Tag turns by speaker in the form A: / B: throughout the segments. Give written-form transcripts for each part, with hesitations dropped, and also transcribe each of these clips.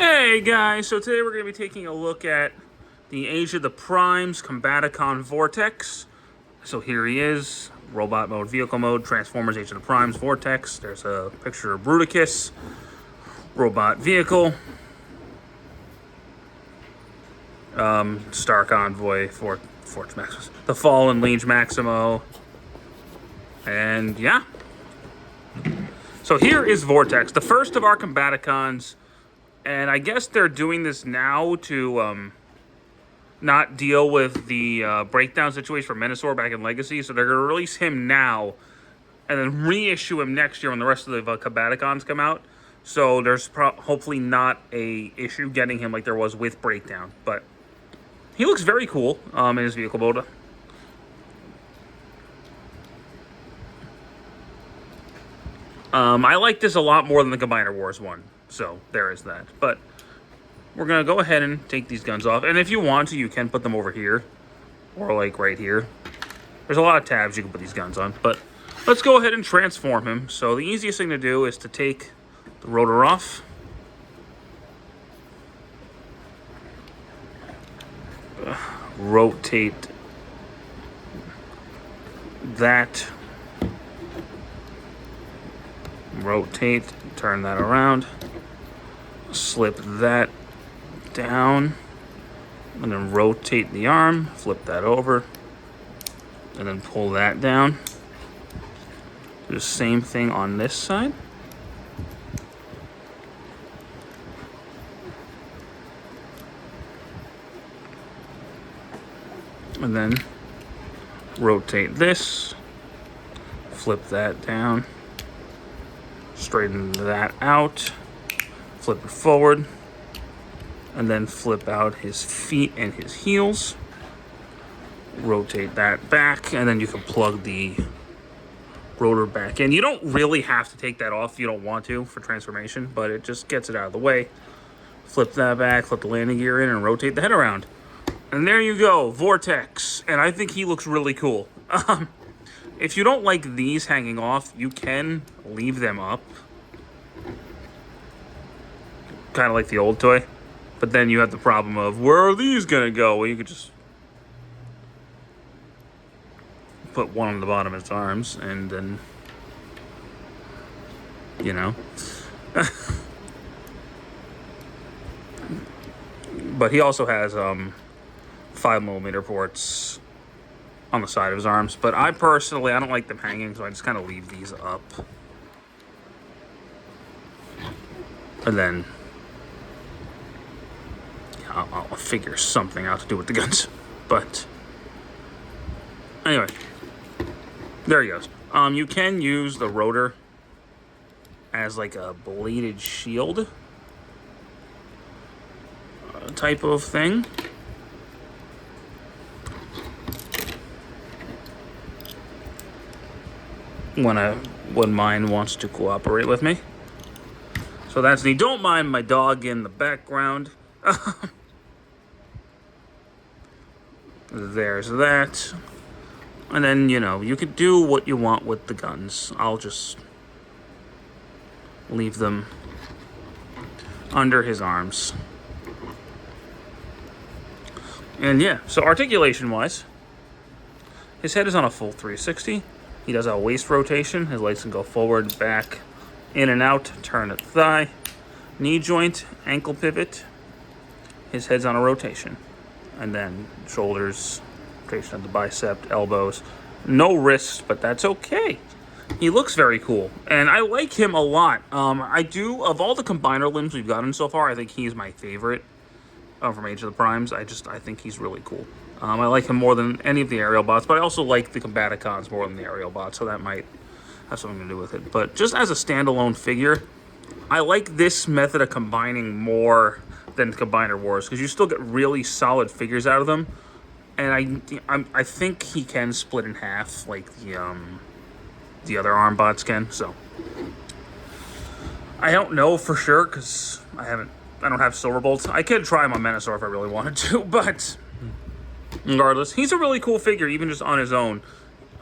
A: Hey guys, so today we're going to be taking a look at the Age of the Primes Combaticon Vortex. So here he is, robot mode, vehicle mode, Transformers Age of the Primes Vortex. There's a picture of Bruticus, robot vehicle, Star Convoy, Force Maximus, the Fallen Liege Maximo, and yeah. So here is Vortex, the first of our Combaticons. And I guess they're doing this now to not deal with the breakdown situation for Minosaur back in Legacy. So they're going to release him now and then reissue him next year when the rest of the Combaticons come out. So there's hopefully not a issue getting him like there was with breakdown. But he looks very cool in his vehicle mode. I like this a lot more than the Combiner Wars one. So there is that. But we're going to go ahead and take these guns off. And if you want to, you can put them over here. Or like right here. There's a lot of tabs you can put these guns on. But let's go ahead and transform him. So the easiest thing to do is to take the rotor off. Rotate that. Rotate. Turn that around. Slip that down, and then rotate the arm, flip that over, and then pull that down. Do the same thing on this side. And then rotate this, flip that down, straighten that out, flip it forward, and then flip out his feet and his heels. Rotate that back, and then you can plug the rotor back in. You don't really have to take that off if you don't want to for transformation, but it just gets it out of the way. Flip that back, flip the landing gear in, and rotate the head around. And there you go, Vortex. And I think he looks really cool. If you don't like these hanging off, you can leave them up. Kind of like the old toy. But then you have the problem of, where are these going to go? Well, you could just put one on the bottom of his arms, and then, you know. But he also has 5mm ports on the side of his arms. But I personally, I don't like them hanging, so I just kind of leave these up. And then I'll figure something out to do with the guns. But anyway, there he goes. You can use the rotor as like a bladed shield type of thing. When mine wants to cooperate with me. So that's neat. Don't mind my dog in the background. There's that. And then, you know, you could do what you want with the guns. I'll just leave them under his arms. And yeah, so articulation-wise, his head is on a full 360. He does a waist rotation. His legs can go forward, back, in and out, turn at the thigh, knee joint, ankle pivot. His head's on a rotation. And then shoulders, rotation of the bicep, elbows. No wrists, but that's okay. He looks very cool. And I like him a lot. I do, of all the combiner limbs we've gotten so far, I think he's my favorite from Age of the Primes. I think he's really cool. I like him more than any of the aerial bots, but I also like the Combaticons more than the aerial bots, so that might have something to do with it. But just as a standalone figure, I like this method of combining more than the Combiner Wars, because you still get really solid figures out of them. And I think he can split in half like the other arm bots can. So I don't know for sure, because I don't have Silver Bolts. I could try him on Minosaur if I really wanted to, but regardless, he's a really cool figure, even just on his own.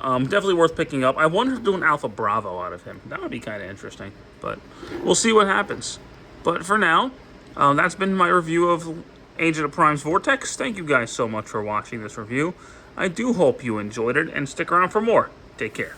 A: Definitely worth picking up. I wanted to do an Alpha Bravo out of him. That would be kind of interesting, but we'll see what happens. But for now, That's been my review of Agent of Prime's Vortex. Thank you guys so much for watching this review. I do hope you enjoyed it, and stick around for more. Take care.